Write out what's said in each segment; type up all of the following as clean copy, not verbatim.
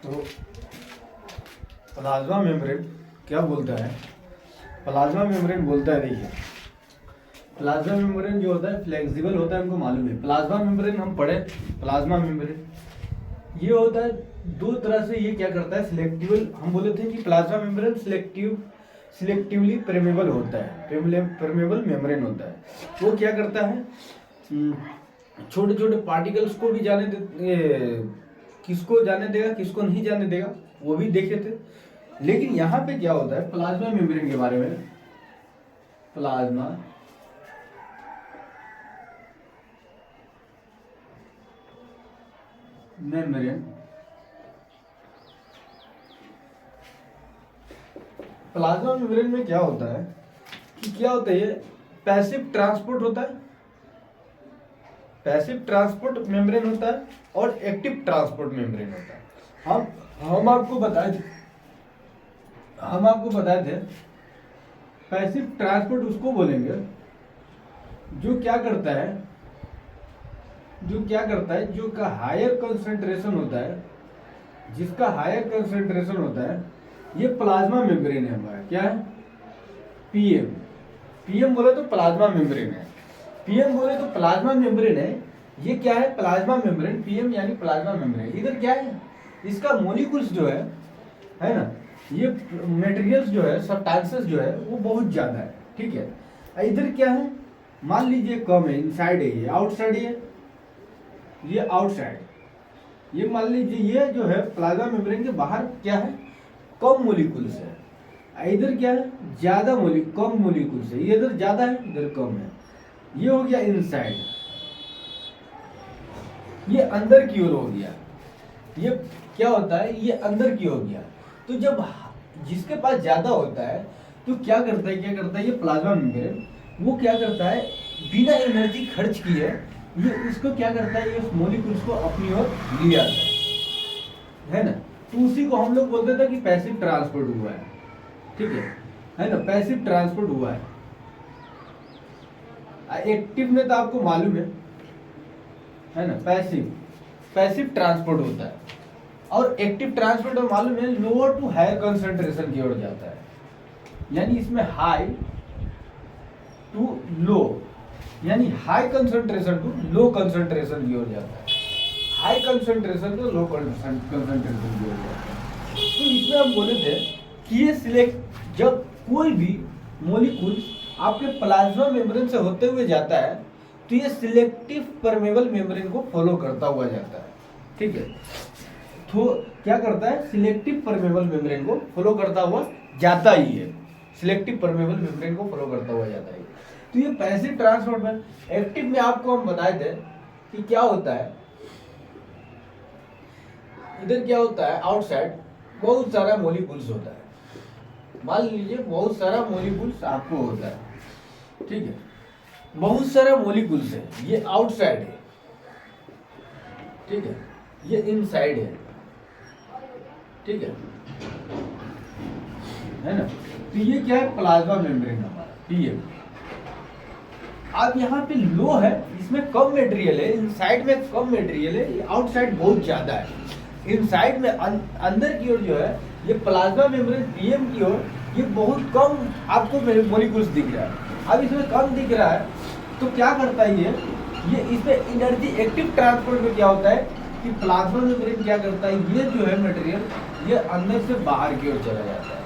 तो plasma membrane क्या बोलता है? प्लाज्मा मेम्ब्रेन बोलता है, देखिए प्लाज्मा मेम्ब्रेन जो होता है फ्लेक्सिबल होता है, हमको मालूम है। प्लाज्मा मेम्ब्रेन हम पढ़े, प्लाज्मा मेम्ब्रेन ये होता है दो तरह से। ये क्या करता है? सिलेक्टिवल, हम बोले थे कि प्लाज्मा मेम्ब्रेन सिलेक्टिवली परमेबल होता है, परमेबल मेम्ब्रेन होता है। वो क्या करता है? छोटे छोटे पार्टिकल्स को भी जाने दे, किसको जाने देगा किसको नहीं जाने देगा, वो भी देखे थे। लेकिन यहाँ पे क्या होता है प्लाज्मा मेम्ब्रेन के बारे में, प्लाज्मा मेम्ब्रेन, प्लाज्मा मेम्ब्रेन में क्या होता है कि क्या होता है, ये पैसिव ट्रांसपोर्ट होता है, पैसिव ट्रांसपोर्ट मेम्ब्रेन होता है और एक्टिव ट्रांसपोर्ट मेम्ब्रेन होता है। हम आपको बताए थे पैसिव ट्रांसपोर्ट उसको बोलेंगे जो क्या करता है, जो का हायर कंसंट्रेशन होता है, जिसका हायर कंसंट्रेशन होता है, ये प्लाज्मा मेम्ब्रेन है हमारा। क्या है? पीएम बोले तो प्लाज्मा मेम्ब्रेन है, पीएम बोले तो प्लाज्मा मेम्ब्रेन है। ये क्या है? प्लाज्मा मेम्ब्रेन, पीएम यानी प्लाज्मा मेम्ब्रेन। इधर क्या है? इसका मोलिकुल्स जो है ना, ये मटेरियल्स जो है, सब्सटेंसेस जो है वो बहुत ज्यादा है, ठीक है। इधर क्या है? मान लीजिए कम है, इनसाइड है, ये आउटसाइड है, ये आउटसाइड, ये मान लीजिए ये जो है प्लाज्मा मेम्ब्रेन के बाहर क्या है? कम मोलिकुल्स है। इधर क्या है? ज्यादा कम मोलिकुल्स है, ये इधर ज्यादा है इधर कम है। ये हो गया इनसाइड, ये अंदर की ओर हो गया। ये क्या होता है? ये अंदर की ओर गया। तो जब जिसके पास ज्यादा होता है तो क्या करता है ये प्लाज्मा मेम्ब्रेन, वो क्या करता है बिना एनर्जी खर्च किए ये उसको क्या करता है, ये मोलिकुल्स को अपनी ओर ले आता है ना। तो उसी को हम लोग बोलते थे कि पैसिव ट्रांसपोर्ट हुआ है, ठीक है ना, पैसिव ट्रांसपोर्ट हुआ है। एक्टिव में तो आपको मालूम है ना, पैसिव ट्रांसपोर्ट होता है। और एक्टिव ट्रांसपोर्ट में मालूम है लोअर टू हायर कंसंट्रेशन की ओर जाता है, यानी इसमें हाई टू लो, यानी high concentration to low concentration की ओर जाता है, high concentration to low concentration की ओर जाता है। तो इसमें हम बोले थे कि ये सिलेक्ट, जब कोई भी मोलिक्यूल आपके प्लाज्मा मेम्ब्रेन से होते हुए जाता है तो ये सिलेक्टिव परमेबल मेम्ब्रेन को फॉलो करता हुआ जाता है, ठीक है। तो क्या करता है? सिलेक्टिव परमेबल मेम्ब्रेन को फॉलो करता हुआ जाता ही है, सिलेक्टिव परमेबल मेम्ब्रेन को फॉलो करता हुआ जाता है। तो ये पैसिव ट्रांसपोर्ट में, एक्टिव में आपको हम बताए थे कि क्या होता है, इधर क्या होता है आउटसाइड बहुत सारा मोलिकुल्स होता है, मान लीजिए बहुत सारा मोलिकुल्स आपको होता है, ठीक है, बहुत सारा मोलिकुल्स है, ये आउटसाइड है, ठीक है, ये इनसाइड है, ठीक है ना। तो ये क्या है? प्लाज्मा मेम्ब्रेन हमारा पीएम। अब यहाँ पे लो है, इसमें कम मटेरियल है, इनसाइड में कम मटेरियल है, आउटसाइड बहुत ज्यादा है। इनसाइड में अंदर की ओर जो है ये प्लाज्मा मेम्ब्रेन पीएम की ओर ये बहुत कम आपको मोलिकुल्स दिख रहा है। अब इसमें कम दिख रहा है तो क्या करता है ये इसमें एनर्जी, एक्टिव ट्रांसपोर्ट में क्या होता है कि प्लाज्मा मेम्ब्रेन क्या करता है, ये जो है मटेरियल ये अंदर से बाहर की ओर चला जाता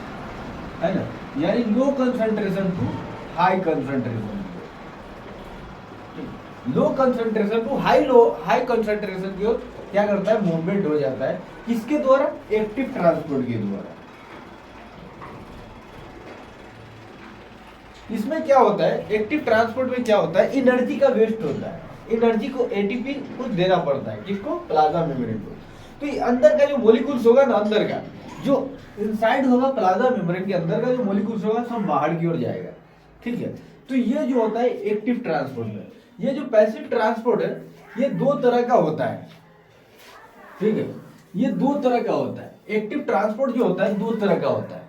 है ना, यानी low concentration to high concentration, low concentration to high concentration की ओर क्या करता है? मूवमेंट हो जाता है। किसके द्वारा? एक्टिव ट्रांसपोर्ट के द्वारा। इसमें क्या होता है? एक्टिव ट्रांसपोर्ट में क्या होता है? एनर्जी का वेस्ट होता है, एनर्जी को एटीपी को देना पड़ता है, किसको? प्लाज्मा मेम्ब्रेन को। तो ये अंदर का जो मोलिकुल्स होगा ना, अंदर का जो इनसाइड होगा प्लाज्मा मेम्ब्रेन के अंदर का जो मोलिकुल्स होगा सब बाहर की ओर जाएगा, ठीक है। तो ये जो होता है एक्टिव ट्रांसपोर्ट में। ये जो पैसिव ट्रांसपोर्ट है ये दो तरह का होता है, ठीक है, ये दो तरह का होता है। एक्टिव ट्रांसपोर्ट जो होता है दो तरह का होता है,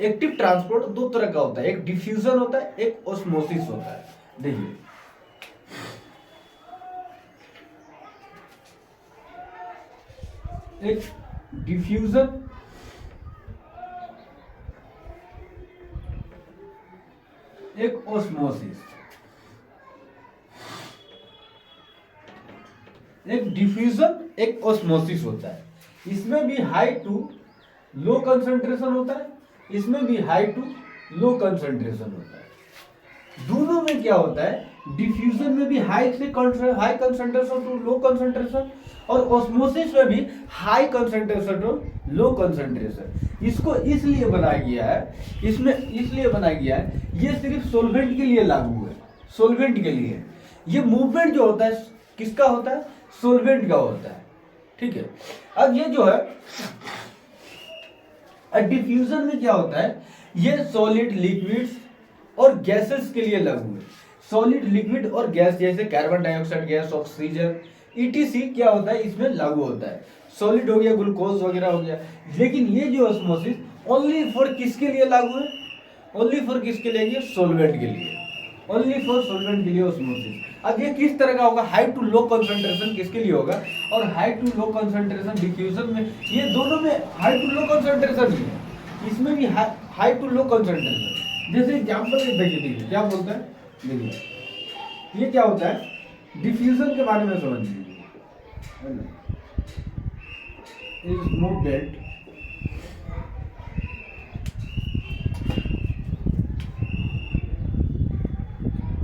एक्टिव ट्रांसपोर्ट दो तरह का होता है, एक डिफ्यूजन होता है, एक ऑस्मोसिस होता है। देखिए एक डिफ्यूजन, एक ओस्मोसिस। एक डिफ्यूजन एक ओस्मोसिस होता है, इसमें भी हाई टू लो कंसंट्रेशन होता है, इसमें भी हाई टू लो कंसंट्रेशन होता है। दोनों में क्या होता है, डिफ्यूजन में भी high concentration to low concentration, और ऑस्मोसिस में भी high concentration to low concentration. इसको इसलिए बनाया गया है, इसमें इसलिए बनाया गया है, ये सिर्फ सोलवेंट के लिए लागू है, सोलवेंट के लिए। ये मूवमेंट जो होता है किसका होता है, सोलवेंट का होता है, ठीक है। अब ये जो है डिफ्यूजन में क्या होता है, ये सॉलिड, लिक्विड्स और गैसेस के लिए लागू है। सॉलिड, लिक्विड और गैस जैसे carbon dioxide gas, oxygen etc क्या होता है, इसमें लागू होता है। सॉलिड हो गया, ग्लूकोज वगैरह हो गया। लेकिन ये जो ऑस्मोसिस ओनली फॉर किसके लिए लागू है, ओनली फॉर किसके लिए, सोलवेंट के लिए, ओनली फॉर सोलवेंट के लिए ऑस्मोसिस। अब ये किस तरह का होगा, हाई टू लो कंसंट्रेशन किसके लिए होगा, और high to low concentration diffusion में, ये दोनों में हाई टू लो कंसंट्रेशन ही है, इसमें भी हाई टू लो कंसंट्रेशन। जैसे एग्जांपल देखिए क्या बोलता है, देखिए ये क्या होता है, डिफ्यूजन के बारे में समझ लीजिए, है ना। Is movement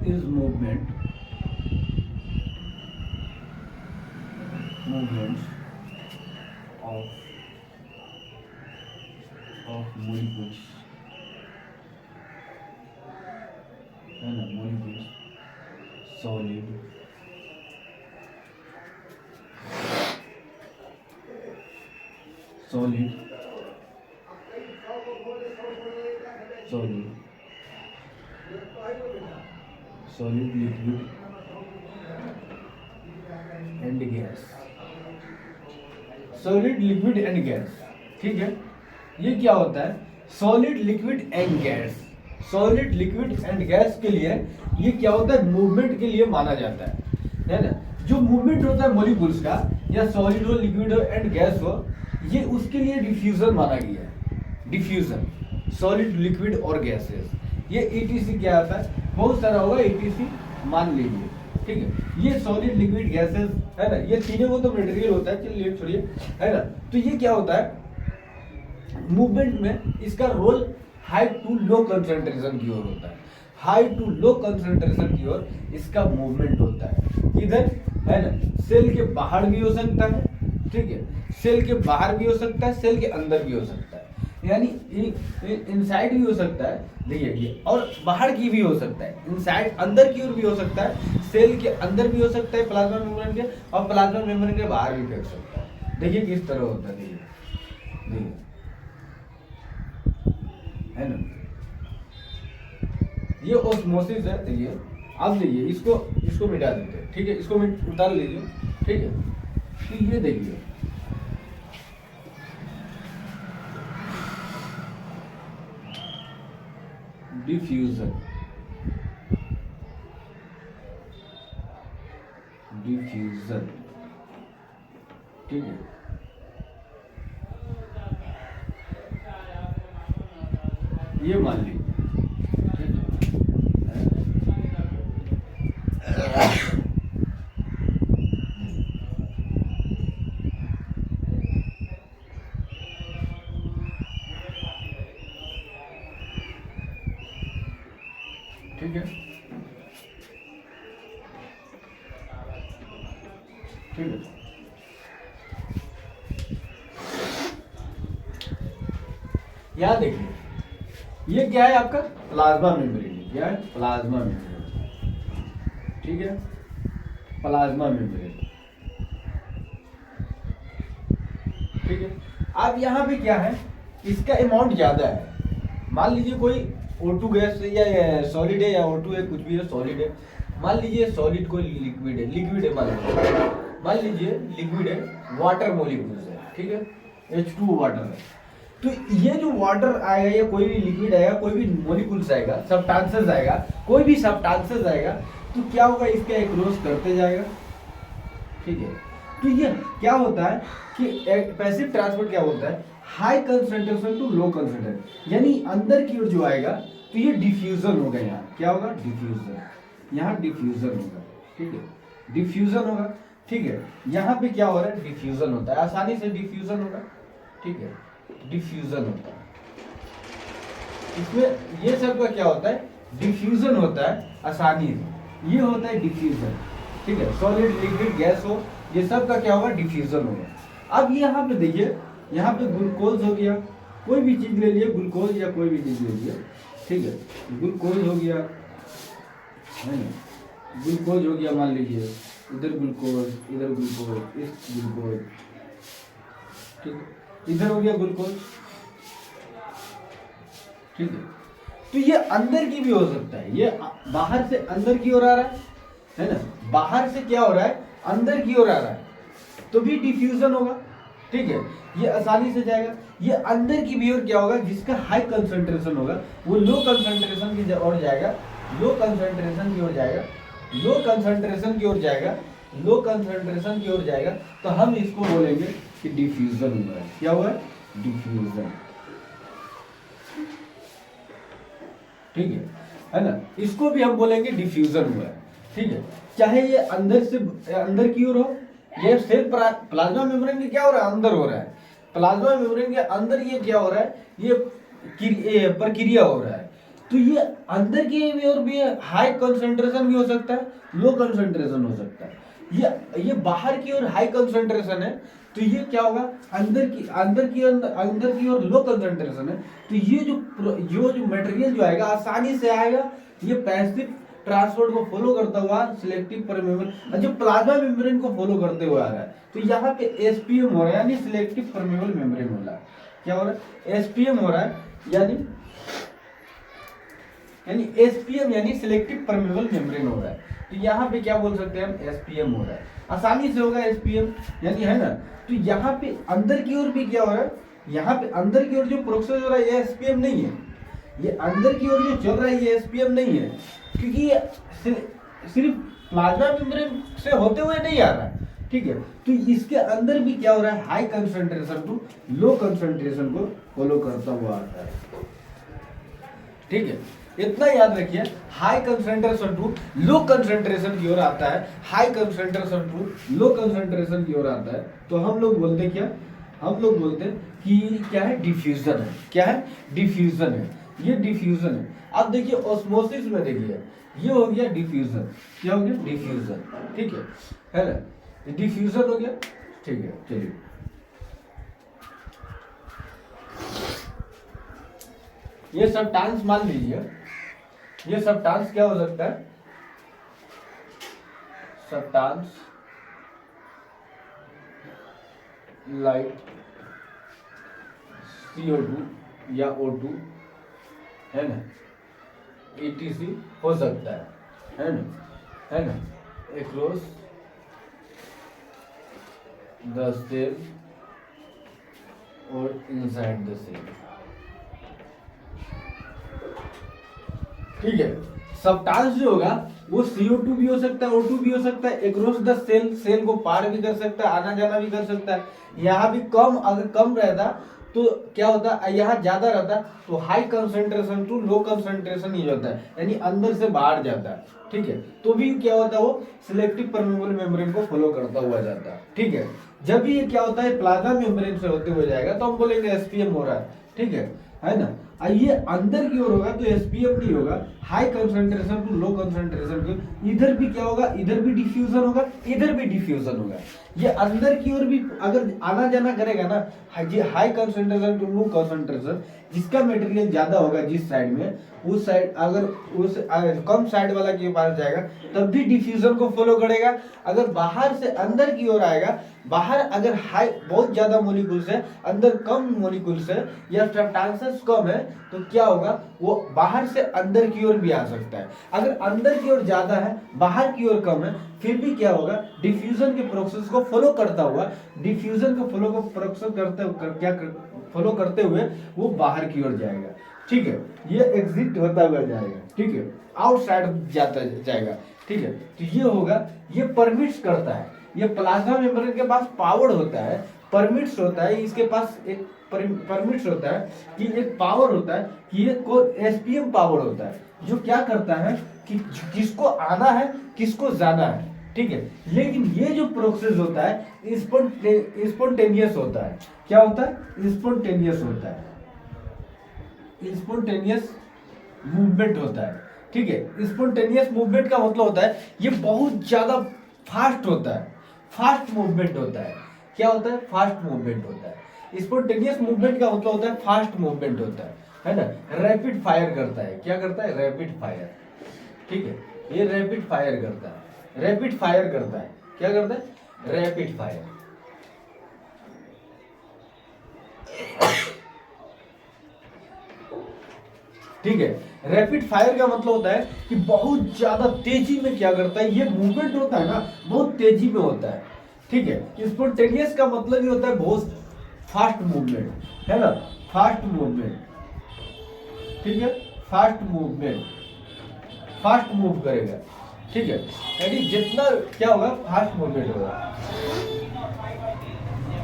is movements of molecules, है ना, molecules, solid, liquid and gas, solid, liquid and gas, ठीक है। ये क्या होता है, solid, liquid and gas, solid, liquid and gas के लिए ये क्या होता है, मूवमेंट के लिए माना जाता है ना। जो मूवमेंट होता है मॉलिक्यूल्स का, या सॉलिड हो, लिक्विड हो एंड गैस हो, ये उसके लिए डिफ्यूजन माना गया है। डिफ्यूजन, सॉलिड, लिक्विड और गैसेस, ये ईटीसी क्या आता है, बहुत सारा होगा ईटीसी मान लीजिए, ठीक है। ये सॉलिड, लिक्विड, गैसेस, है ना, ये तीनों को तो मटेरियल होता है, चलिए छोड़िए, है ना। तो ये क्या होता है, मूवमेंट में इसका role high to low concentration की ओर होता है, हाई टू लो कंसंट्रेशन की ओर इसका मूवमेंट होता है। इधर, है ना, सेल के बाहर भी हो सकता है, ठीक है, सेल के बाहर भी हो सकता है, सेल के अंदर भी हो सकता है, यानी इनसाइड भी हो सकता है, देखिए ये, और बाहर की भी हो सकता है, इनसाइड अंदर की ओर भी हो सकता है, सेल के अंदर भी हो सकता है प्लाज्मा मेम्ब्रेन के, और प्लाज्मा मेम्ब्रेन के बाहर भी फेंक सकता है। देखिए किस तरह होता है, देखिए, है ना, ये ऑस्मोसिस है। देखिए अब देखिए इसको मिटा देते हैं, ठीक है, इसको उतार लीजिए, ठीक है। तो ये देखिए डिफ्यूजन, ठीक है, ये मान लीजिए, ठीक है, ठीक है। यहाँ देखिए ये क्या है, आपका प्लाज्मा मेम्ब्रेन, क्या है, प्लाज्मा मेम्ब्रेन, ठीक है, प्लाज्मा मेम्ब्रेन, ठीक है। अब यहाँ पे क्या है, इसका अमाउंट ज्यादा है। मान लीजिए कोई O2 गैस या सॉलिड है, या O2 है, कुछ भी है, सॉलिड है। मान लीजिए सॉलिड कोई लिक्विड है, मान लीजिए लिक्विड है, वाटर मॉलिक्यूल्स है, ठीक है, H2O वाटर है। तो ये जो वाटर आएगा, या कोई भी लिक्विड आएगा, कोई भी मॉलिक्यूल्स आएगा, सब्सटेंसेस आएगा, कोई भी सब्सटेंसेस आएगा, तो क्या होगा, इसके एक्रॉस करते जाएगा, ठीक है। तो ये क्या होता है कि पैसिव ट्रांसपोर्ट क्या होता है, high concentration to low concentration, यानी अंदर की ओर जो आएगा तो ये डिफ्यूजन होगा, यहाँ क्या होगा, डिफ्यूजन, यहाँ डिफ्यूजन होगा, ठीक है, डिफ्यूजन होगा, ठीक है, यहाँ पे क्या हो रहा है, डिफ्यूजन होता है, आसानी से डिफ्यूजन होगा, ठीक है, डिफ्यूजन होता है, इसमें ये सब का क्या होता है, डिफ्यूजन होता है आसानी से, ये होता है डिफ्यूजन, ठीक है, सॉलिड लिक्विड गैस हो, ये सब का क्या होगा, डिफ्यूजन होगा। अब यहाँ पे देखिए, यहाँ पे ग्लूकोज हो गया, कोई भी चीज ले लिए, ग्लूकोज या कोई भी चीज ले लिए, ठीक है, ग्लूकोज हो गया, है ना, ग्लूकोज हो गया, मान लीजिए इधर ग्लूकोज, इधर ग्लूकोज, इस ग्लूकोज, ठीक है, इधर हो गया ग्लूकोज, ठीक है, तो ये अंदर की भी हो सकता है, ये बाहर से अंदर की ओर आ रहा है ना, बाहर से क्या हो रहा है, अंदर की ओर आ रहा है, तो भी डिफ्यूजन होगा, ठीक है, ये आसानी से जाएगा। ये अंदर की भी ओर क्या होगा, जिसका हाई कंसंट्रेशन होगा वो लो कंसंट्रेशन की ओर जाएगा, लो कंसंट्रेशन की ओर जाएगा, लो कंसंट्रेशन की ओर जाएगा, लो कंसंट्रेशन की ओर जाएगा, तो हम इसको बोलेंगे कि डिफ्यूजन हुआ है, क्या हुआ है, डिफ्यूजन, ठीक है ना, इसको भी हम बोलेंगे डिफ्यूजन हुआ है, ठीक है, चाहे ये अंदर से अंदर की ओर हो, ये सेल प्लाज्मा मेम्ब्रेन के क्या हो रहा है, अंदर हो रहा है, प्लाज्मा मेम्ब्रेन के अंदर ये क्या हो रहा है, ये प्रक्रिया हो रहा है, तो ये अंदर की ओर भी हाई कंसंट्रेशन भी हो सकता है, लो कंसंट्रेशन हो सकता है, ये बाहर की ओर हाई कंसंट्रेशन है, तो ये क्या होगा, अंदर की ओर लो कंसंट्रेशन है, तो ये जो मटेरियल जो आएगा आसानी से आएगा, ये पैसिव ट्रांसपोर्ट को फॉलो करता हुआ सिलेक्टिव परमेबल, जो प्लाज्मा मेम्ब्रेन को फॉलो करते हुए आ रहा है, तो यहाँ पे एसपीएम हो रहा है, यानी सिलेक्टिव परमेबल मेम्ब्रेन हो रहा है, क्या हो रहा है, एसपीएम हो रहा है, यानी एसपीएम यानी सिलेक्टिव परमेबल मेम्ब्रेन हो रहा है, तो यहाँ पे क्या बोल सकते हैं हम, एसपीएम हो रहा है, आसानी से होगा एसपीएम, यानी है ना, तो यहाँ पे अंदर की ओर भी क्या हो रहा है, यहाँ पे अंदर की ओर जो प्रोसेस हो रहा है ये एसपीएम नहीं है, ये अंदर की ओर जो चल रहा है ये एसपीएम नहीं है, क्योंकि ये सिर्फ प्लाज्मा मेम्ब्रेन से होते हुए नहीं आ रहा है, ठीक है, तो इसके अंदर भी क्या हो रहा है, high concentration to low concentration को फॉलो करता हुआ आता है, ठीक है, इतना याद रखिए, high concentration to low concentration की ओर आता है, high concentration to low concentration की ओर आता है, तो हम लोग बोलते क्या, हम लोग बोलते हैं कि क्या है, डिफ्यूजन है, क्या है, डिफ्यूजन है, ये डिफ्यूजन है। अब देखिए ऑस्मोसिस में देखिए, ये हो गया डिफ्यूजन, क्या हो गया, डिफ्यूजन, ठीक है ना, डिफ्यूजन हो गया, ठीक है, चलिए ये सब्सटेंस मान लीजिए, ये सब्सटेंस क्या हो सकता है, सब्सटेंस लाइक CO2 या O2, है ना, ETC हो सकता है ना, across the cell और inside the cell, ठीक है, सब्सटेंस जो होगा वो CO2 भी हो सकता है, O2 भी हो सकता है, एक्रॉस द सेल, सेल को पार भी कर सकता है, आना जाना भी कर सकता है, यहाँ भी कम, अगर कम रहता तो क्या होता है, यहाँ ज्यादा रहता तो high concentration to low concentration ही होता है, यानी अंदर से बाहर जाता है, ठीक है, तो भी क्या होता है, वो सिलेक्टिव परमेबल मेम्ब्रेन को फॉलो करता हुआ जाता है, ठीक है, जब भी ये क्या होता है, प्लाज्मा मेम्ब्रेन से होते हुए जाएगा तो हम बोलेंगे एसपीएम हो रहा है, ठीक है ना, ये अंदर की ओर होगा तो एसपीएम नहीं होगा, high concentration to low concentration की, इधर भी क्या होगा, इधर भी डिफ्यूजन होगा, इधर भी डिफ्यूजन होगा, ये अंदर की ओर भी अगर आना जाना करेगा ना, high concentration to low concentration, जिसका मटेरियल ज्यादा होगा जिस साइड में, उस साइड अगर उस कम साइड वाला के पास जाएगा तब भी डिफ्यूजन को फॉलो करेगा, अगर बाहर से अंदर की ओर आएगा, बाहर अगर हाई बहुत ज्यादा मॉलिक्यूल्स है, अंदर कम मॉलिक्यूल्स है या सब्सटेंसेस कम है, तो क्या होगा, वो बाहर से अंदर की ओर भी आ सकता है, अगर अंदर की ओर ज्यादा है बाहर की ओर कम है, फिर भी क्या होगा, डिफ्यूजन के प्रोसेस को फॉलो करता हुआ, डिफ्यूजन को प्रोसेस फॉलो करते हुए वो बाहर की ओर जाएगा, ठीक है, ये एग्जिट होता हुआ जाएगा, ठीक है, आउटसाइड जाता जाएगा, ठीक है, तो ये होगा, ये परमिट्स करता है, ये प्लाज्मा मेम्ब्रेन के पास पावर होता है, परमिट्स होता है, इसके पास एक परमिट्स होता है कि एक पावर होता है कि ये को एसपीएम पावर होता है, जो क्या करता है कि किसको आना है किसको जाना है, ठीक है। लेकिन ये जो प्रोसेस होता है स्पॉन्टेनियस होता है। क्या होता है? स्पॉन्टेनियस होता है, स्पॉन्टेनियस मूवमेंट होता है, ठीक है। स्पॉन्टेनियस मूवमेंट का मतलब होता है ये बहुत ज्यादा फास्ट होता है, फास्ट मूवमेंट होता है। क्या होता है? फास्ट मूवमेंट होता है। स्पॉन्टेनियस मूवमेंट का मतलब होता है फास्ट मूवमेंट होता है ना। रैपिड फायर करता है। क्या करता है? रैपिड फायर, ठीक है। ये रैपिड फायर करता है, रैपिड फायर करता है। क्या करता है? Rapid fire. ठीक है। रैपिड फायर का मतलब होता है कि बहुत ज्यादा तेजी में क्या करता है, ये मूवमेंट होता है ना, बहुत तेजी में होता है, ठीक है। स्पॉन्टेनियस का मतलब ये होता है बहुत फास्ट मूवमेंट, है ना, फास्ट मूवमेंट, ठीक है, फास्ट मूवमेंट, फास्ट मूव करेगा, ठीक है। यानी जितना क्या होगा, फास्ट मूवमेंट होगा,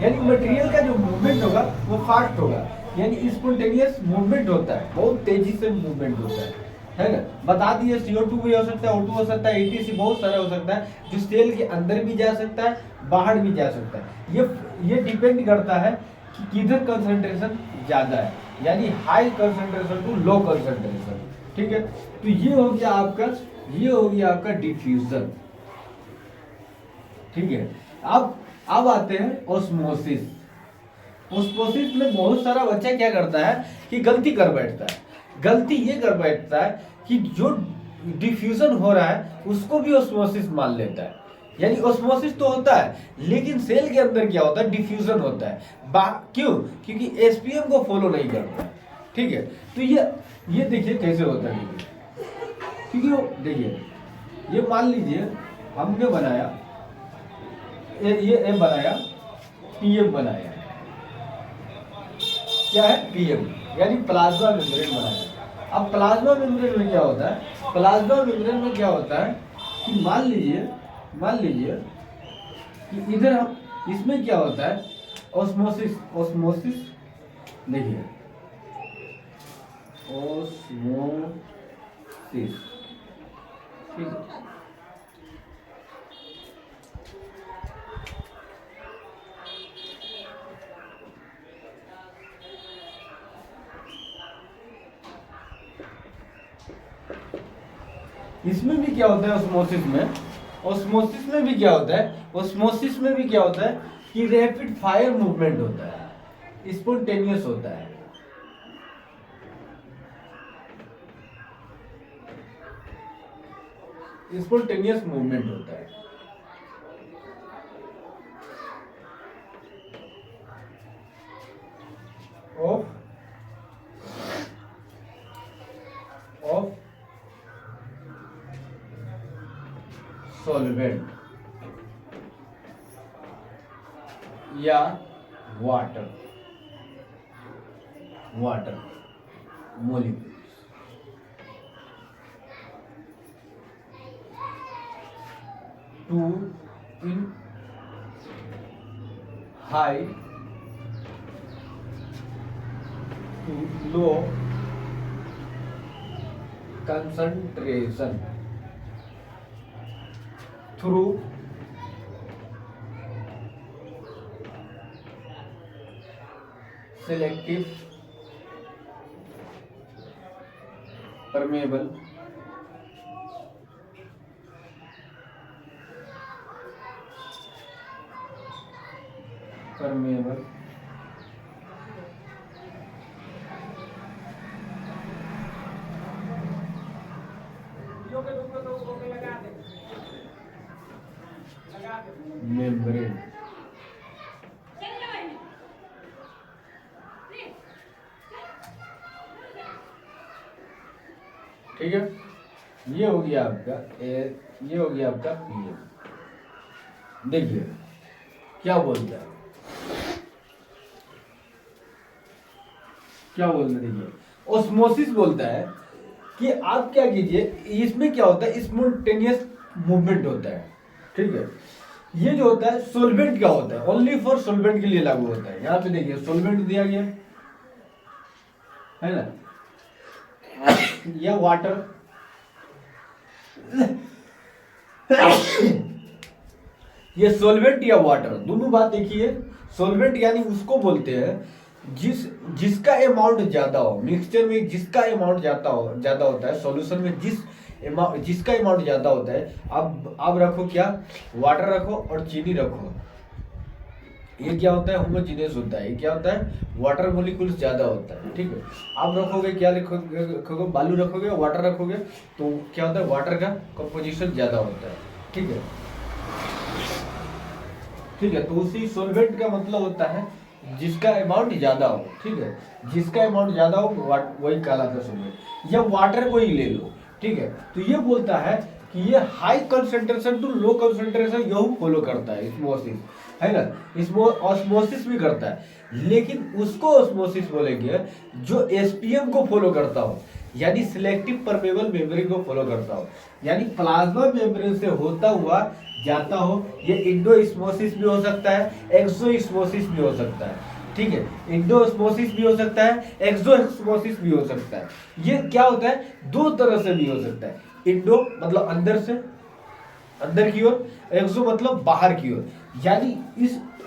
यानी मटेरियल का जो मूवमेंट होगा वो फास्ट होगा। यानी स्पॉन्टेनियस मूवमेंट होता है, बहुत तेजी से मूवमेंट होता है ना। बता दिए CO2 भी हो सकता है, O2 हो सकता है, ATC बहुत सारा हो सकता है, जो सेल के अंदर भी जा सकता है, बाहर भी जा सकता है। ये डिपेंड करता है कि किधर कंसंट्रेशन ज्यादा है, यानी high concentration to low concentration, ठीक है। तो ये हो गया आपका डिफ्यूजन, ठीक है। अब आते हैं ऑस्मोसिस। ऑस्मोसिस में बहुत सारा बच्चा क्या करता है कि गलती कर बैठता है। गलती ये कर बैठता है कि जो डिफ्यूजन हो रहा है उसको भी ऑस्मोसिस मान लेता है। यानी ऑस्मोसिस तो होता है, लेकिन सेल के अंदर क्या होता है, डिफ्यूजन होता है। क्यों? क्योंकि एसपीएम को फॉलो नहीं करता है, ठीक है। तो ये देखिए कैसे होता है, क्योंकि देखिए ये मान लीजिए हमने बनाया ये बनाया, पीएम बनाया, क्या है? पीएम, यानी प्लाज्मा मेम्ब्रेन बनाया। अब प्लाज्मा मेम्ब्रेन में क्या होता है, प्लाज्मा मेम्ब्रेन में क्या होता है कि मान लीजिए कि इधर हम इसमें क्या होता है, ऑस्मोसिस देखिए, ऑस्मोसिस, ठीक है। इसमें भी क्या होता है, ऑस्मोसिस में भी क्या होता है, ऑस्मोसिस में भी क्या होता है कि रैपिड फायर मूवमेंट होता है, स्पॉन्टेनियस होता है। स्पॉन्टेनियस मूवमेंट होता है। ऑफ सॉल्वेंट या water molecules, to in high to low concentration through selective permeable membrane, ठीक है। ये हो गया आपका पीएम। देखिए क्या बोलता है, देखिए ऑस्मोसिस बोलता है कि आप क्या कीजिए, इसमें क्या होता है, स्पॉन्टेनियस मूवमेंट होता है, ठीक है। ये जो होता है सोलवेंट का होता है, ओनली फॉर सोलवेंट के लिए लागू होता है। यहाँ पे देखिए सोलवेंट दिया गया है ना, या वाटर, ये सोलवेंट या वाटर दोनों बात एक ही है। सोलवेंट यानी उसको बोलते हैं जिसका अमाउंट ज्यादा हो, मिक्सचर में जिसका अमाउंट ज्यादा होता है, सॉल्यूशन में जिसका अमाउंट ज्यादा होता है। अब रखो क्या, वाटर रखो और चीनी रखो, ये क्या होता है, होमोजीनियस होता है। ये क्या होता है, वाटर मॉलिक्यूल्स ज्यादा होता है, ठीक है। आप रखोगे क्या, रखोगे बालू रखोगे, वाटर रखोगे, तो क्या होता है, वाटर का कंपोजिशन ज्यादा होता है, ठीक है। ठीक है, तो उसी सोलवेंट का मतलब होता है जिसका अमाउंट ज्यादा हो, ठीक है, जिसका अमाउंट ज्यादा हो वही कहलाता है सोलवेंट। या वाटर को ही ले लो, ठीक है, तो ये बोलता है कि ये high concentration to low concentration यही फॉलो करता है, स्मोसिस है ना, इसमें ऑस्मोसिस भी करता है, लेकिन उसको ऑस्मोसिस बोलेंगे जो एसपीएम को फॉलो करता हो, यानी सिलेक्टिव परमेबल मेम्ब्रेन को फॉलो करता हो, यानी प्लाज्मा मेम्ब्रेन से होता हुआ जाता हो। ये इंडोस्मोसिस भी हो सकता है, एक्सोस्मोसिस भी हो सकता है, ठीक है, इंडोस्मोसिस भी हो सकता है, एक्सोस्मोसिस भी हो सकता है। ये क्या होता है, दो तरह से भी हो सकता है। इंडो मतलब अंदर से, अंदर की ओर, एक्सो मतलब बाहर की ओर, यानी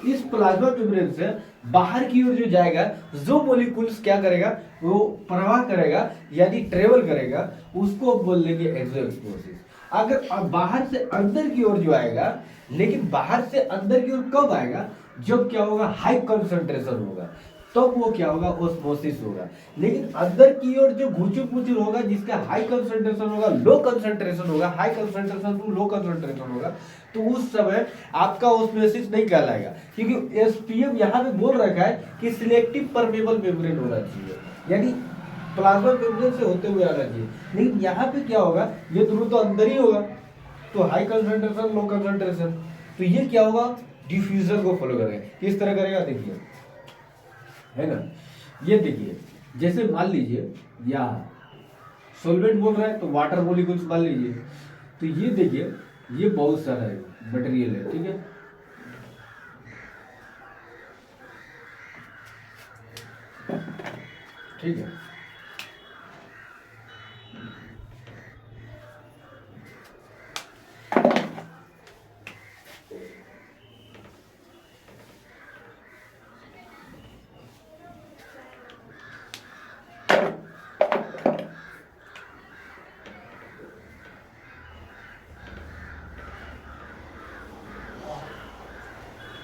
इस प्लाज्मा मेम्ब्रेन से बाहर की ओर जो जाएगा, जो मॉलिक्यूल्स क्या करेगा, वो प्रवाह करेगा यानी ट्रेवल करेगा, उसको बोल लेंगे एक्सोस्मोसिस। अगर बाहर से अंदर की ओर जो आएगा, लेकिन बाहर से अंदर की ओर कब आएगा, जब क्या होगा, हाई कंसंट्रेशन होगा, तब वो क्या होगा, ओस्मोसिस होगा। लेकिन अंदर की ओर जो घुचुर पुचुर होगा, जिसका हाई कंसंट्रेशन होगा, लो कंसंट्रेशन होगा, high concentration to low concentration होगा, तो उस समय आपका ओस्मोसिस नहीं कहलाएगा, क्योंकि एसपीएम यहाँ पे बोल रखा है कि सिलेक्टिव परमेबल मेम्ब्रेन होना चाहिए, यानी प्लाज्मा मेम्ब्रेन से होते हुए आना चाहिए। लेकिन यहाँ पे क्या होगा, ये दोनों तो अंदर ही होगा, तो हाई कंसंट्रेशन लो कंसंट्रेशन, तो ये क्या होगा, डिफ्यूजन को फॉलो करेगा। किस तरह करेगा देखिए, है ना, ये देखिए, जैसे मान लीजिए यहाँ सोलवेंट बोल रहा है, तो वाटर मॉलिक्यूल्स मान लीजिए, तो ये देखिए, ये बहुत सारा है मटेरियल है, ठीक है, ठीक है,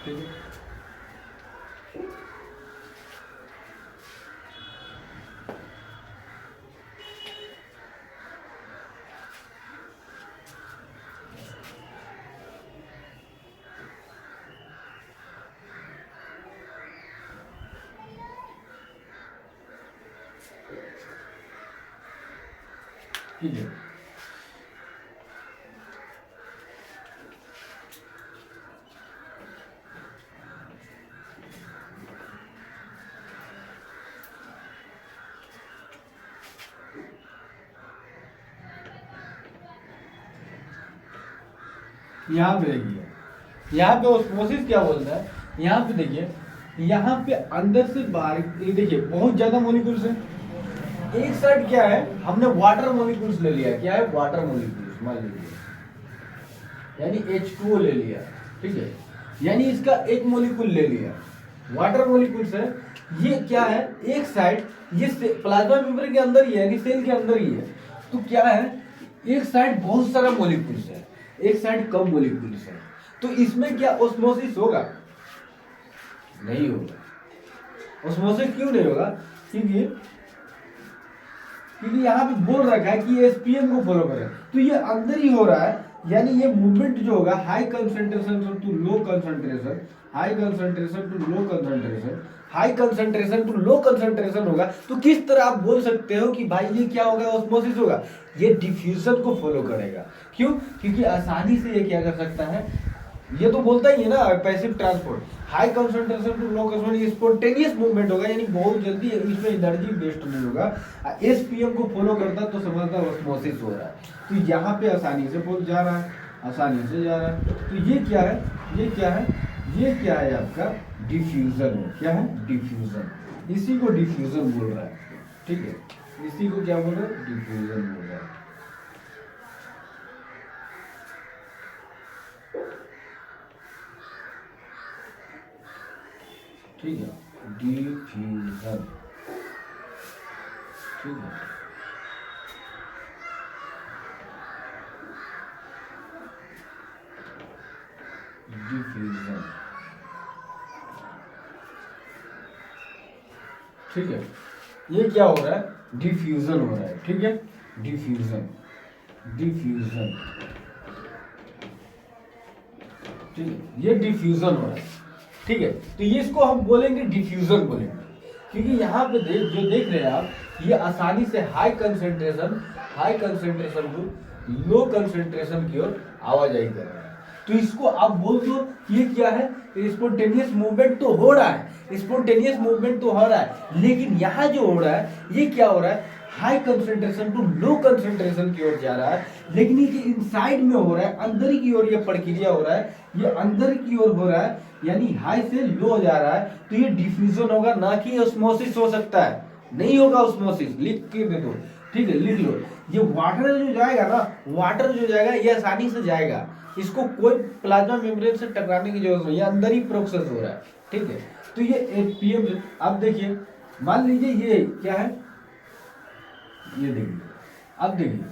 ठीक है। ठीक है, यहाँ पे देखिए, यहाँ पे ऑस्मोसिस क्या बोलता है, यहाँ पे देखिए, यहाँ पे अंदर से बाहर, ये देखिए बहुत ज्यादा मॉलिक्यूल्स है। एक साइड क्या है, हमने वाटर मॉलिक्यूल्स ले लिया, क्या है, वाटर मॉलिक्यूल्स मान लीजिए, यानी H2O ले लिया, ठीक है, यानी इसका एक मॉलिक्यूल ले लिया, वाटर मॉलिक्यूल्स है। ये क्या है, एक साइड, ये प्लाज्मा मेम्ब्रेन के अंदर ही है, यानी सेल के अंदर ही है, तो क्या है, एक साइड बहुत सारा मॉलिक्यूल्स है, एक साइड कम मॉलिक्यूल्स है, तो इसमें क्या ऑस्मोसिस होगा, नहीं होगा। ऑस्मोसिस क्यों नहीं होगा, क्योंकि यहाँ पे बोल रखा है कि एसपीएम को फॉलो करें, तो ये अंदर ही हो रहा है, यानी ये मूवमेंट जो होगा high concentration to low concentration, high concentration to low concentration, high concentration to low concentration होगा। तो किस तरह आप बोल सकते हो कि भाई ये क्या होगा, ऑस्मोसिस होगा, ये डिफ्यूजन को फॉलो करेगा। क्यों, क्योंकि आसानी से ये क्या कर सकता है, ये तो बोलता ही है ना, passive transport, high concentration to low concentration, spontaneous movement होगा, यानी बहुत जल्दी इसमें एनर्जी वेस्ट नहीं होगा। एसपीएम को फॉलो करता तो समझता ऑस्मोसिस हो रहा है, तो यहाँ पे आसानी से पहुंच जा रहा है, आसानी से जा रहा है। तो ये क्या है, ये क्या है, ये क्या है आपका डिफ्यूजन है। क्या है, डिफ्यूजन। इसी को डिफ्यूजन बोल रहा है, ठीक है, इसी को क्या बोल रहा है, डिफ्यूजन बोल रहा है। ठीक है, डिफ्यूजन, ठीक है। डिफ्यूजन, ठीक है, ये क्या हो रहा है, डिफ्यूजन हो रहा है, ठीक है, डिफ्यूजन, डिफ्यूजन, ठीक है, ये डिफ्यूजन हो रहा है, ठीक है। तो ये इसको हम बोलेंगे डिफ्यूजन बोलेंगे, क्योंकि यहाँ पे जो देख रहे हैं आप, ये आसानी से हाई कंसेंट्रेशन को लो कंसेंट्रेशन की ओर आवाजाही कर रहा है। तो इसको आप बोल दो ये क्या है, स्पॉन्टेनियस मूवमेंट तो हो रहा है, स्पॉन्टेनियस मूवमेंट तो हो रहा है, लेकिन यहाँ जो हो रहा है ये क्या हो रहा है, high concentration to low concentration की ओर जा रहा है। लेकिन ये इनसाइड में हो रहा है, अंदर की ओर ये प्रक्रिया हो रहा है, ये अंदर की ओर हो रहा है, यानी हाई से लो जा रहा है। तो ये डिफ्यूजन होगा, ना कि ऑस्मोसिस हो सकता है, नहीं होगा ऑस्मोसिस, लिख के दे दो, ठीक है, लिख लो। ये वाटर जो जाएगा ना, वाटर जो जाएगा ये आसानी से जाएगा, इसको कोई प्लाज्मा मेम्ब्रेन से टकराने की जरूरत नहीं, ये अंदर ही प्रोसेस हो रहा है, ठीक है। तो ये एपीएम, अब देखिए, मान लीजिए ये क्या है, ये देखिए, अब देखिए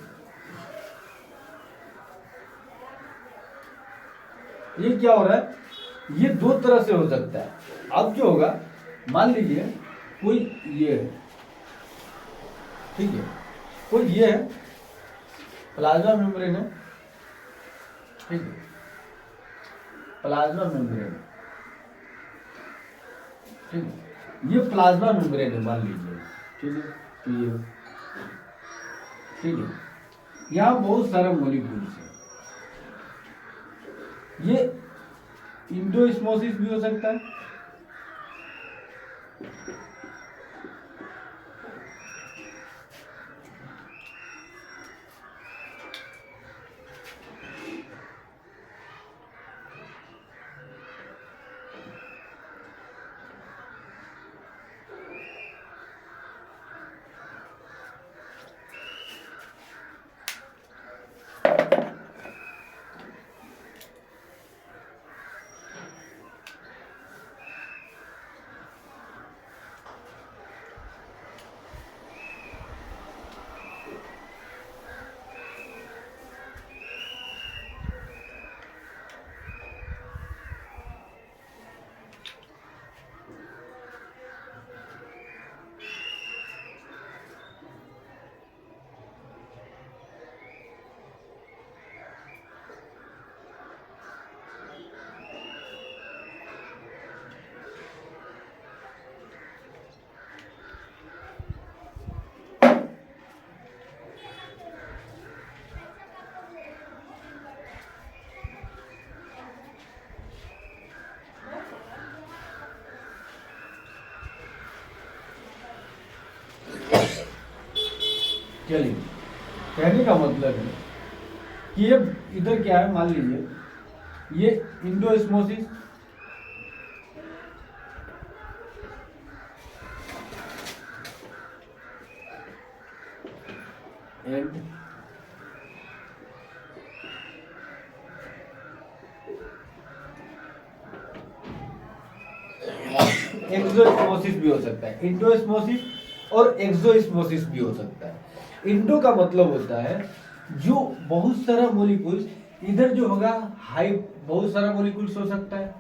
ये क्या हो रहा है, ये दो तरह से हो सकता है। अब जो होगा, मान लीजिए कोई ये है, ठीक है, कोई ये है, प्लाज्मा मेम्ब्रेन है, ठीक है, प्लाज्मा मेम्ब्रेन, ठीक है, ये प्लाज्मा मेम्ब्रेन है मान लीजिए, ठीक है, तो ये, ठीक है, यहाँ बहुत सारे मॉलिक्यूल्स है, ये इंडोस्मोसिस भी हो सकता है, चलिए, कहने का मतलब है कि ये इधर क्या है, मान लीजिए ये इंडोस्मोसिस, एंड एक्सोस्मोसिस भी हो सकता है, इंडोस्मोसिस और एक्सोस्मोसिस भी हो सकता है। इंडो का मतलब होता है जो बहुत सारा मॉलिक्यूल्स, इधर जो होगा हाई, बहुत सारा मॉलिक्यूल्स हो सकता है,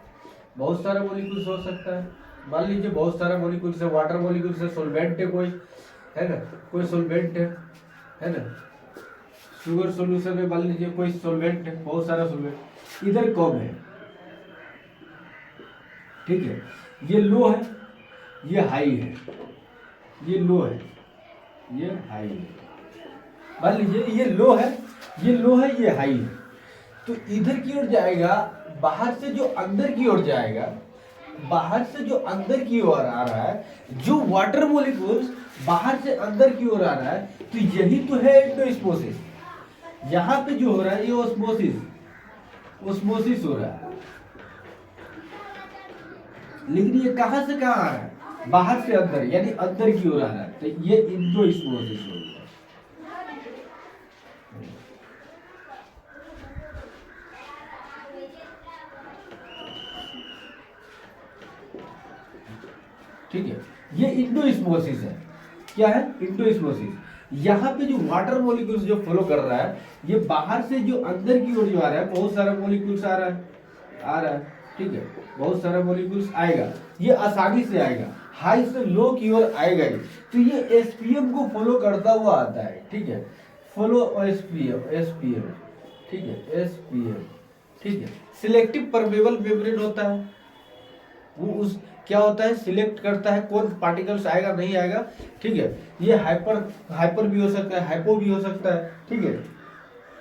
बहुत सारा मॉलिक्यूल्स हो सकता है, मान लीजिए बहुत सारा मॉलिक्यूल्स है, वाटर मॉलिक्यूल्स है, सोलवेंट है, कोई है ना, कोई सोलवेंट है ना, शुगर सोल्यूशन में मान लीजिए कोई सोलवेंट है, बहुत सारा सोलवेंट, इधर कम है, ठीक है, ये लो है, ये हाई है, ये लो है, ये हाई है, मान लीजिए ये लो है, ये लो है, ये हाई है। तो इधर की ओर जाएगा, बाहर से जो अंदर की ओर जाएगा, बाहर से जो अंदर की ओर आ रहा है, जो वाटर मॉलिक्यूल्स बाहर से अंदर की ओर आ रहा है, तो यही तो है एंडोस्मोसिस। यहाँ पे जो हो रहा है ये ऑस्मोसिस, ओस्मोसिस हो रहा है, लेकिन ये कहां से कहां आ रहा है, बाहर से अंदर, यानी अंदर की ओर आ रहा है, तो ये इंडोस्मोसिस हो गया। ठीक है, ये इंडोस्मोसिस है। क्या है? इंडोस्मोसिस। यहाँ पे जो वाटर मॉलिक्यूल्स जो फ्लो कर रहा है, ये बाहर से जो अंदर की ओर जो आ रहा है, बहुत सारा मॉलिक्यूल्स आ रहा है। ठीक है, बहुत सारा मॉलिक्यूल्स आएगा, ये आसानी से आएगा, हाई से लो की ओर आएगा ही। तो ये एसपीएम को फॉलो करता हुआ आता है। ठीक है, फॉलो एसपीएम। ठीक है, एसपीएम। ठीक है, सिलेक्टिव परमेबल मेम्ब्रेन होता है, वो उस क्या होता है, सिलेक्ट करता है कौन पार्टिकल्स आएगा नहीं आएगा। ठीक है, ये हाइपर भी हो सकता है, हाइपो भी हो सकता है। ठीक है,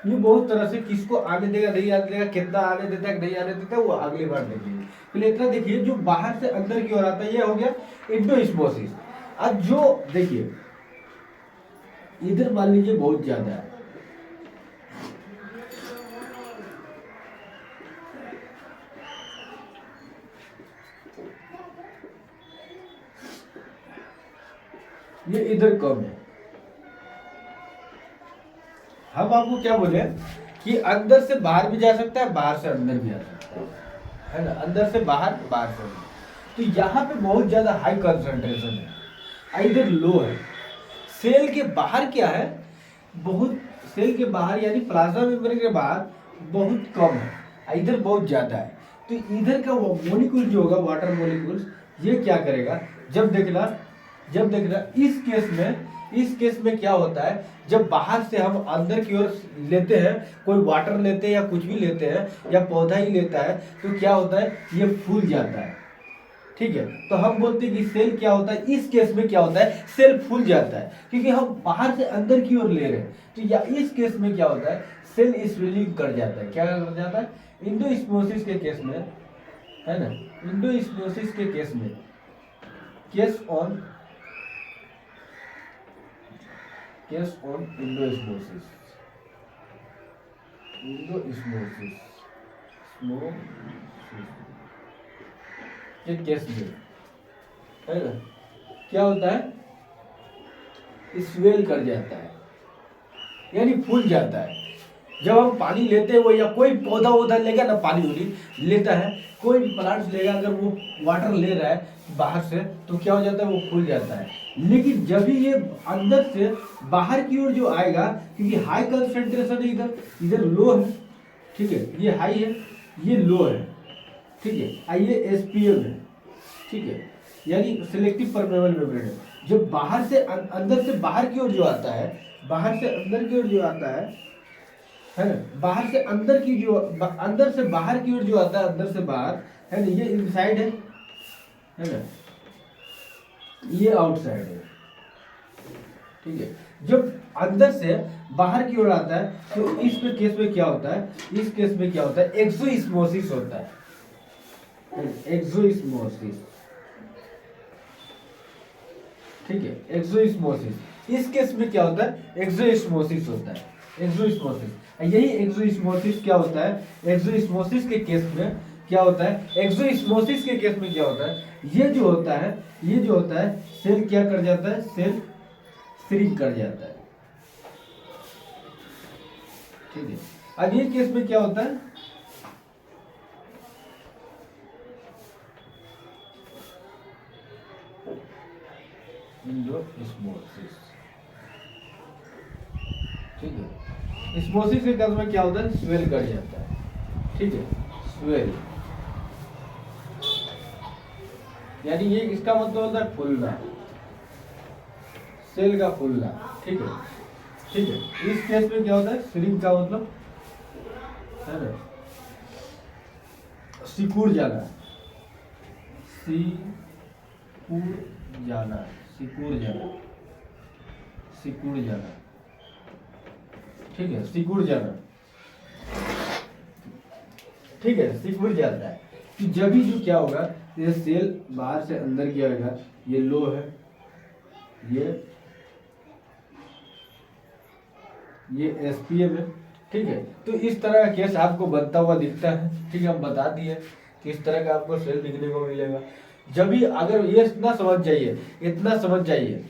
ये बहुत तरह से किसको आने देगा नहीं आने देगा, कितना आने देता है नहीं आने देता है, वो अगली बार देखेंगे। पहले इतना देखिए, जो बाहर से अंदर की ओर आता है ये हो गया इंडोस्मोसिस। अब जो देखिए इधर मान लीजिए बहुत ज्यादा है, ये इधर कम है। हम आपको क्या बोले कि अंदर से बाहर भी जा सकता है, बाहर से अंदर भी आ सकता है ना, अंदर से बाहर, बाहर से अंदर। तो यहाँ पे बहुत ज्यादा हाई कंसंट्रेशन है, इधर लो है। सेल के बाहर क्या है, बहुत, सेल के बाहर यानी प्लाज्मा मेम्ब्रेन के बाहर बहुत कम है, इधर बहुत ज्यादा है। तो इधर का वो मॉलिक्यूल जो होगा, वाटर मॉलिक्यूल्स, ये क्या करेगा, जब देखना इस केस में क्या होता है, जब बाहर से हम अंदर की ओर लेते हैं, कोई वाटर लेते हैं या कुछ भी लेते हैं या पौधा ही लेता है, तो क्या होता है, ये फूल जाता है। ठीक है, तो हम बोलते हैं कि सेल क्या होता है, इस केस में क्या होता है, सेल फूल जाता है, क्योंकि हम बाहर से अंदर की ओर ले रहे हैं। तो या इस केस में क्या होता है, सेल स्विलिंग कर जाता है। क्या कर जाता है, इंडोस्मोसिस के केस में, है ना, इंडोस्मोसिस के केस में, केस ऑन इंडोस्मोसिस, के केस में, है ना, क्या होता है, स्वेल कर जाता है, यानी फूल जाता है। जब हम पानी लेते हैं, वो या कोई पौधा लेगा ना, पानी उनी लेता है, कोई भी प्लांट्स लेगा, अगर वो वाटर ले रहा है बाहर से, तो क्या हो जाता है, वो फूल जाता है। लेकिन जब भी ये अंदर से बाहर की ओर जो आएगा, क्योंकि हाई कंसंट्रेशन है, इधर लो है। ठीक है, ये हाई है, ये लो है। ठीक है, ये एसपीएम है। ठीक है, यानी सिलेक्टिव परमेबल मेम्ब्रेन है। जो बाहर से अंदर से बाहर की ओर जो आता है, बाहर से अंदर की ओर जो आता है ना, बाहर से अंदर की जो, अंदर से बाहर की ओर जो आता है, अंदर से बाहर, है ना, ये इनसाइड है ना, ये आउटसाइड है। ठीक है, जब अंदर से बाहर की ओर आता है, तो इस केस में क्या होता है, इस केस में क्या होता है, एक्सोस्मोसिस होता है, एक्सोस्मोसिस। ठीक है, एक्सोस्मोसिस। इस केस में क्या होता है, एक्सोस्मोसिस होता है, एक्सोस्मोसिस। यही एक्सोस्मोसिस क्या होता है, एक्सोस्मोसिस के केस में क्या होता है, एक्सोस्मोसिस के केस में क्या होता है, ये जो होता है, सेल क्या कर जाता है, सेल श्रिंक कर जाता है। ठीक है, अब ये केस में क्या होता है, इंडोस्मोसिस। ठीक है, स्मोसिस के केस में क्या होता है, स्वेल कर जाता है। ठीक है, स्वेल, यानी ये इसका मतलब होता है फूलना, सेल का फूलना। ठीक है, ठीक है, इस केस में क्या होता है, श्रिंक का मतलब, है ना, सिकुड़ जाना, सिकुड़ जाना। ठीक है, सिकुड़ जाना। ठीक है, सिकुड़ जाता है। कि जब भी जो क्या होगा, ये सेल बाहर से अंदर की आएगा, ये लो है, ये एसपीएम है। ठीक है। तो इस तरह का केस आपको बनता हुआ दिखता है, ठीक है, हम बता दिए कि इस तरह का आपको सेल दिखने को मिलेगा। जब भी अगर ये इतना समझ जाइए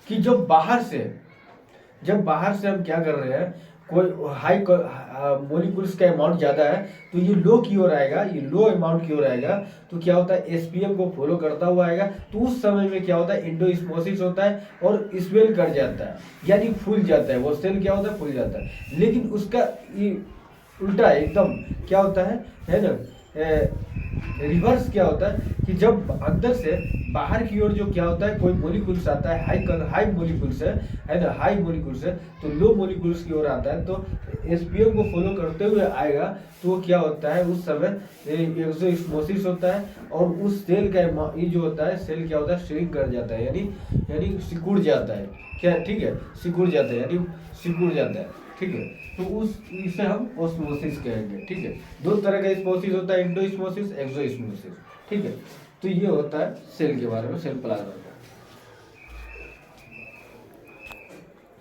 कि जब बाहर से हम क्या कर रहे हैं, कोई हाई मोलिकुल्स का अमाउंट ज़्यादा है तो ये लो की ओर आएगा, ये लो अमाउंट की ओर आएगा, तो क्या होता है एसपीएम को फॉलो करता हुआ आएगा। तो उस समय में क्या होता है एंडोस्मोसिस होता है और स्वेल कर जाता है, यानी फूल जाता है वो सेल, क्या होता है फूल जाता है। लेकिन उसका ये उल्टा है एकदम, क्या होता है ना, रिवर्स क्या होता है कि जब अंदर से बाहर की ओर जो क्या होता है कोई मोलिकुल्स आता है, हाई मोलिकुल्स है ना, हाई मोलिकुल्स है तो लो मोलिकुल्स की ओर आता है, तो एसपीएम को फॉलो करते हुए आएगा। तो वो क्या होता है उस समय एक्सोस्मोसिस होता है और उस सेल का ये जो होता है सेल क्या होता है श्रिंक कर जाता है, यानी सिकुड़ जाता है, क्या ठीक है, सिकुड़ जाता है यानी सिकुड़ जाता है, ठीक है। तो इसे हम ओस्मोसिस कहेंगे, ठीक है। दो तरह का स्मोसिस होता है, एंडोस्मोसिस, एक्सोस्मोसिस, ठीक है। तो ये होता है सेल के बारे में, सेल प्लाज्मा।